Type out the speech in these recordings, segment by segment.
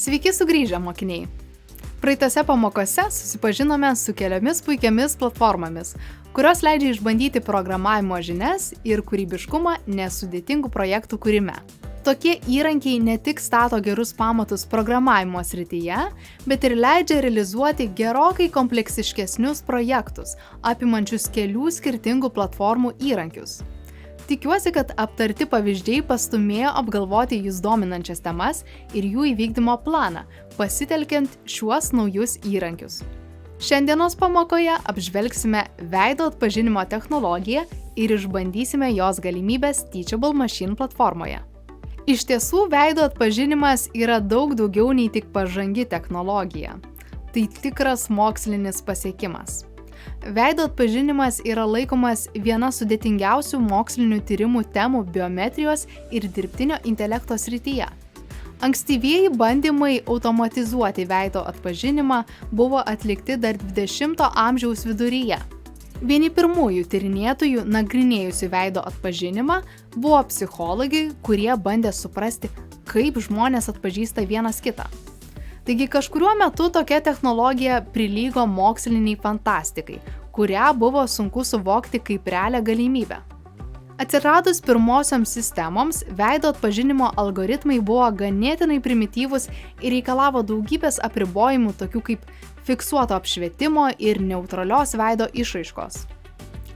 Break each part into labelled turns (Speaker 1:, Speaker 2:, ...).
Speaker 1: Sveiki sugrįžę, mokiniai! Praeitose pamokose susipažinome su keliomis puikiamis platformomis, kurios leidžia išbandyti programavimo žinias ir kūrybiškumą nesudėtingų projektų kūrime. Tokie įrankiai ne tik stato gerus pamatus programavimo srityje, bet ir leidžia realizuoti gerokai kompleksiškesnius projektus, apimančius kelių skirtingų platformų įrankius. Tikiuosi, kad aptarti pavyzdžiai pastumėjo apgalvoti jūs dominančias temas ir jų įvykdymo planą, pasitelkiant šiuos naujus įrankius. Šiandienos pamokoje apžvelgsime veido atpažinimo technologiją ir išbandysime jos galimybes Teachable Machine platformoje. Iš tiesų, veido atpažinimas yra daug daugiau nei tik pažangi technologija. Tai tikras mokslinis pasiekimas. Veido atpažinimas yra laikomas viena sudėtingiausių mokslinių tyrimų temų biometrijos ir dirbtinio intelekto srityje. Ankstyvieji bandymai automatizuoti veido atpažinimą buvo atlikti dar 20-ojo amžiaus viduryje. Vieni pirmųjų tyrinėtojų nagrinėjusių veido atpažinimą buvo psichologai, kurie bandė suprasti, kaip žmonės atpažįsta vienas kitą. Taigi kažkuriuo metu tokia technologija prilygo moksliniai fantastikai, kurią buvo sunku suvokti kaip realią galimybę. Atsiradus pirmosioms sistemoms, veido atpažinimo algoritmai buvo ganėtinai primityvūs ir reikalavo daugybės apribojimų, tokių kaip fiksuoto apšvietimo ir neutralios veido išraiškos.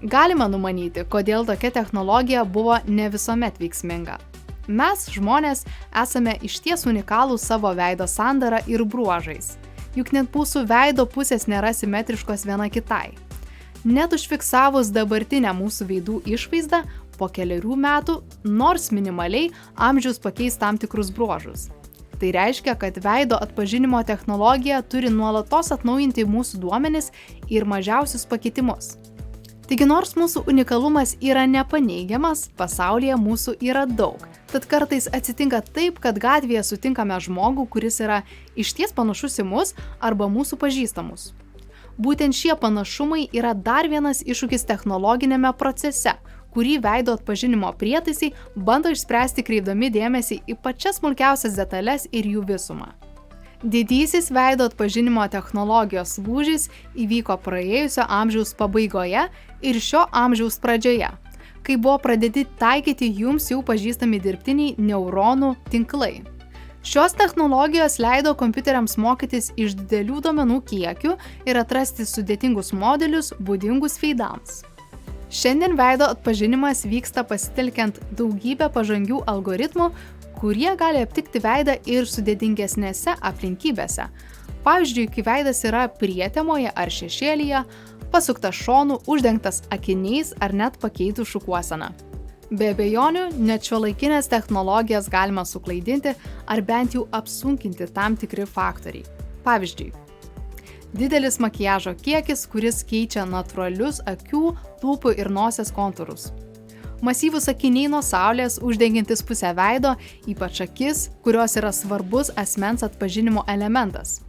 Speaker 1: Galima numanyti, kodėl tokia technologija buvo ne visuomet veiksminga. Mes, žmonės, esame išties unikalūs savo veido sandara ir bruožais. Juk net mūsų veido pusės nėra simetriškos viena kitai. Net užfiksavus dabartinę mūsų veidų išvaizdą, po kelerių metų, nors minimaliai, amžius pakeis tam tikrus bruožus. Tai reiškia, kad veido atpažinimo technologija turi nuolatos atnaujinti mūsų duomenis ir mažiausius pakitimus. Taigi nors mūsų unikalumas yra nepaneigiamas, pasaulyje mūsų yra daug. Tad kartais atsitinka taip, kad gatvėje sutinkame žmogų, kuris yra išties panašus į mus arba mūsų pažįstamus. Būtent šie panašumai yra dar vienas iššūkis technologinėme procese, kurį veido atpažinimo prietaisai bando išspręsti kreipdami dėmesį į pačias smulkiausias detalės ir jų visumą. Didysis veido atpažinimo technologijos lūžis įvyko praėjusio amžiaus pabaigoje ir šio amžiaus pradžioje, kai buvo pradėti taikyti jums jau pažįstami dirbtiniai neuronų tinklai. Šios technologijos leido kompiuteriams mokytis iš didelių duomenų kiekių ir atrasti sudėtingus modelius būdingus veidams. Šiandien veido atpažinimas vyksta pasitelkiant daugybę pažangių algoritmų, kurie gali aptikti veidą ir sudėtingesnėse aplinkybėse. Pavyzdžiui, kai veidas yra prietemoje ar šešėlyje, pasuktas šonu, uždengtas akiniais ar net pakeitus šukuoseną. Be abejonių, net šiuolaikinės technologijas galima suklaidinti ar bent jau apsunkinti tam tikri faktoriai. Pavyzdžiui, didelis makiažo kiekis, kuris keičia natūralius akių, lūpų ir nosies kontūrus. Masyvūs akiniai nuo saulės, uždengiantis pusę veido, ypač akis, kurios yra svarbus asmens atpažinimo elementas.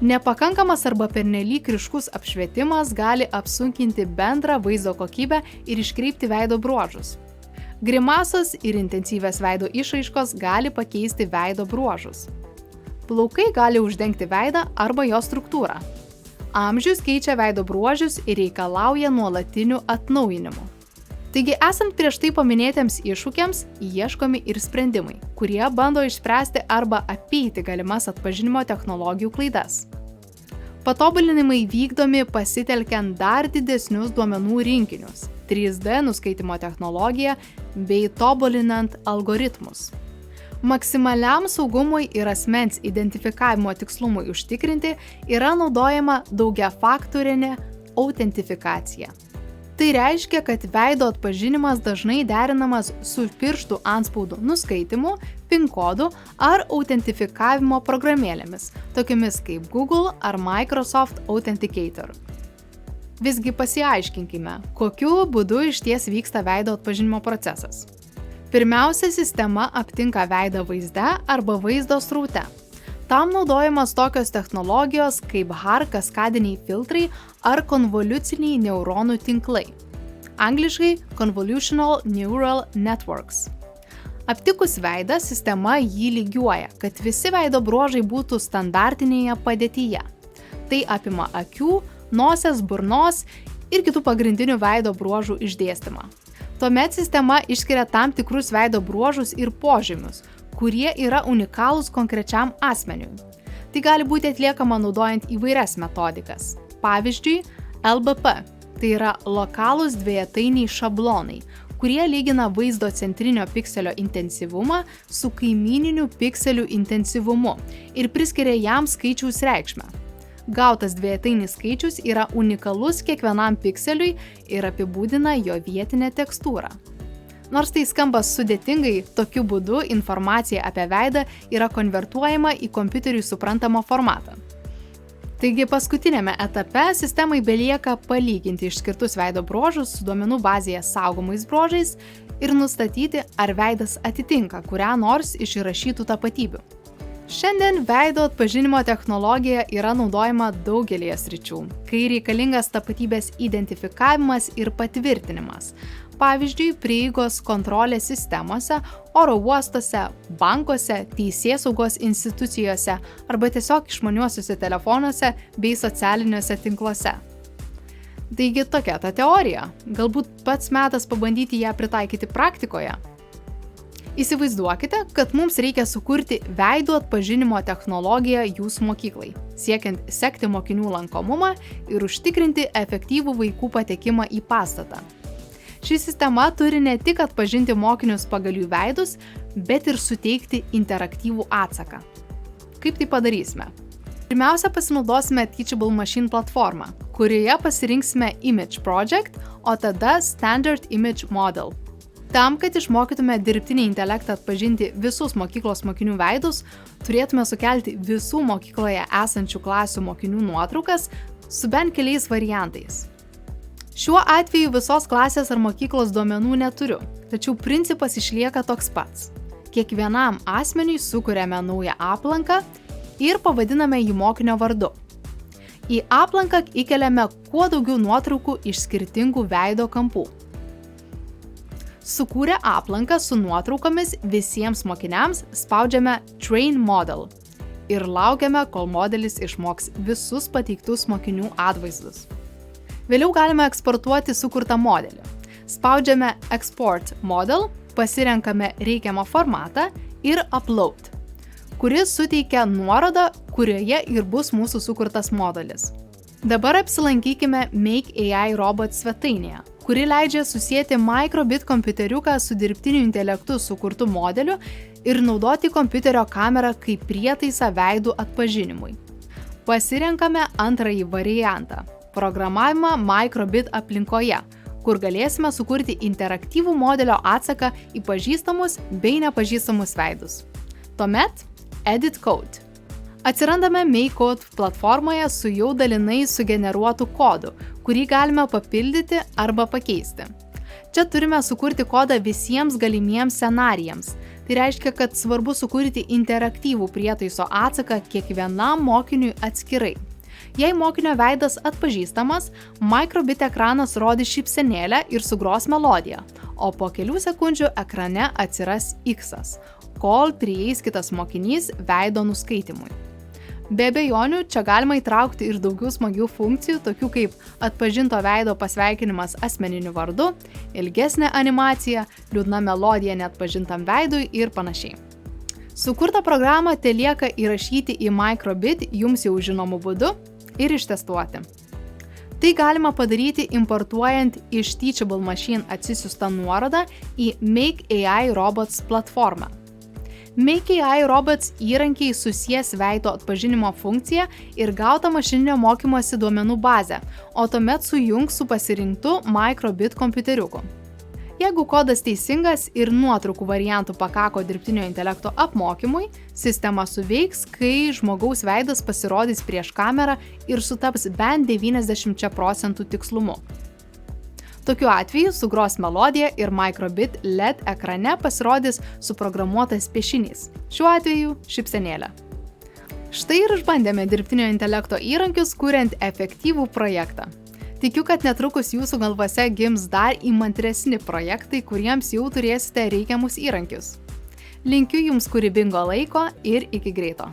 Speaker 1: Nepakankamas arba pernelyg ryškus apšvietimas gali apsunkinti bendrą vaizdo kokybę ir iškreipti veido bruožus. Grimasos ir intensyvios veido išraiškos gali pakeisti veido bruožus. Plaukai gali uždengti veidą arba jo struktūrą. Amžius keičia veido bruožus ir reikalauja nuolatinių atnaujinimų. Taigi, esant prieš tai paminėtiems iššūkiams, ieškomi ir sprendimai, kurie bando išspręsti arba apeiti galimas atpažinimo technologijų klaidas. Patobulinimai vykdomi pasitelkiant dar didesnius duomenų rinkinius, 3D nuskaitimo technologiją bei tobulinant algoritmus. Maksimaliam saugumui ir asmens identifikavimo tikslumui užtikrinti yra naudojama daugiafaktorinė autentifikacija. Tai reiškia, kad veido atpažinimas dažnai derinamas su pirštų antspaudų nuskaitimu, PIN kodų ar autentifikavimo programėlėmis, tokiamis kaip Google ar Microsoft Authenticator. Visgi pasiaiškinkime, kokiu būdu išties vyksta veido atpažinimo procesas. Pirmiausia, sistema aptinka veidą vaizde arba vaizdo sraute. Tam naudojamos tokios technologijos kaip HAR kaskadiniai filtrai ar konvoliuciniai neuronų tinklai. Angliškai Convolutional Neural Networks. Aptikus veidą, sistema jį lygiuoja, kad visi veido bruožai būtų standartinėje padėtyje. Tai apima akių, nosies, burnos ir kitų pagrindinių veido bruožų išdėstymą. Tuomet sistema išskiria tam tikrus veido bruožus ir požymius, kurie yra unikalūs konkrečiam asmeniui. Tai gali būti atliekama naudojant įvairias metodikas. Pavyzdžiui, LBP – tai yra lokalūs dvejetainiai šablonai, kurie lygina vaizdo centrinio pikselio intensyvumą su kaimyninių pikselių intensyvumu ir priskiria jam skaičiaus reikšmę. Gautas dvejetainis skaičius yra unikalus kiekvienam pikseliui ir apibūdina jo vietinę tekstūrą. Nors tai skamba sudėtingai, tokiu būdu informacija apie veidą yra konvertuojama į kompiuteriui suprantamą formatą. Taigi paskutinėme etape sistemai belieka palyginti išskirtus veido bruožus su duomenų bazėje saugomais bruožais ir nustatyti, ar veidas atitinka kurią nors iš įrašytų tapatybių. Šiandien veido atpažinimo technologija yra naudojama daugelėje sričių, kai reikalingas tapatybės identifikavimas ir patvirtinimas. Pavyzdžiui, prieigos kontrolės sistemose, oro uostuose, bankuose, teisėsaugos institucijose arba tiesiog išmaniuosiuose telefonuose bei socialiniuose tinkluose. Taigi tokia ta teorija. Galbūt pats metas pabandyti ją pritaikyti praktikoje. Įsivaizduokite, kad mums reikia sukurti veido atpažinimo technologiją jūsų mokyklai, siekiant sekti mokinių lankomumą ir užtikrinti efektyvų vaikų patekimą į pastatą. Ši sistema turi ne tik atpažinti mokinius pagal jų veidus, bet ir suteikti interaktyvų atsaką. Kaip tai padarysime? Pirmiausia, pasinaudosime Teachable Machine platformą, kurioje pasirinksime Image Project, o tada Standard Image Model. Tam, kad išmokytume dirbtinį intelektą atpažinti visus mokyklos mokinių veidus, turėtume sukelti visų mokykloje esančių klasių mokinių nuotraukas su bent keliais variantais. Šiuo atveju visos klasės ar mokyklos duomenų neturiu, tačiau principas išlieka toks pats. Kiekvienam asmeniui sukuriame naują aplanką ir pavadiname jį mokinio vardu. Į aplanką įkeliame kuo daugiau nuotraukų iš skirtingų veido kampų. Sukūrę aplanką su nuotraukomis visiems mokiniams spaudžiame Train Model ir laukiame, kol modelis išmoks visus pateiktus mokinių atvaizdus. Vėliau galime eksportuoti sukurtą modelį. Spaudžiame Export Model, pasirenkame reikiamą formatą ir Upload, kuris suteikia nuorodą, kurioje ir bus mūsų sukurtas modelis. Dabar apsilankykime Make AI Robot svetainėje, kuri leidžia susieti microbit kompiuteriuką su dirbtiniu intelektu sukurtu modeliu ir naudoti kompiuterio kamerą kaip prietaisą veidų atpažinimui. Pasirenkame antrąjį variantą – programavimą microbit aplinkoje, kur galėsime sukurti interaktyvų modelio atsaką į pažįstamus bei nepažįstamus veidus. Tuomet Edit Code. Atsirandame MakeCode platformoje su jau dalinai sugeneruotu kodu, kurį galime papildyti arba pakeisti. Čia turime sukurti kodą visiems galimiems scenarijams. Tai reiškia, kad svarbu sukurti interaktyvų prietaiso atsaką kiekvienam mokiniui atskirai. Jei mokinio veidas atpažįstamas, microbit ekranas rodys šypsenėlę ir sugros melodiją, o po kelių sekundžių ekrane atsiras X-as, kol prieis kitas mokinys veido nuskaitimui. Be abejonių, čia galima įtraukti ir daugiau smagių funkcijų, tokių kaip atpažinto veido pasveikinimas asmeniniu vardu, ilgesnė animacija, liūdna melodija neatpažintam veidui ir panašiai. Sukurtą programą telieka įrašyti į microbit jums jau žinomų būdu ir ištestuoti. Tai galima padaryti importuojant iš Teachable Machine atsisiųstą nuorodą į Make AI Robots platformą. Make AI Robots įrankiai susies veido atpažinimo funkciją ir gautą mašininio mokymosi duomenų bazę, o tuomet sujungs su pasirinktu microbit kompiuteriuku. Jeigu kodas teisingas ir nuotraukų variantų pakako dirbtinio intelekto apmokymui, sistema suveiks, kai žmogaus veidas pasirodys prieš kamerą ir sutaps bent 90% tikslumu. Tokiu atveju sugros melodija ir microbit LED ekrane pasirodys suprogramuotas piešinys, šiuo atveju šypsenėlė. Štai ir išbandėme dirbtinio intelekto įrankius, kuriant efektyvų projektą. Tikiu, kad netrukus jūsų galvose gims dar įmantresni projektai, kuriems jau turėsite reikiamus įrankius. Linkiu Jums kūrybingo laiko ir iki greito.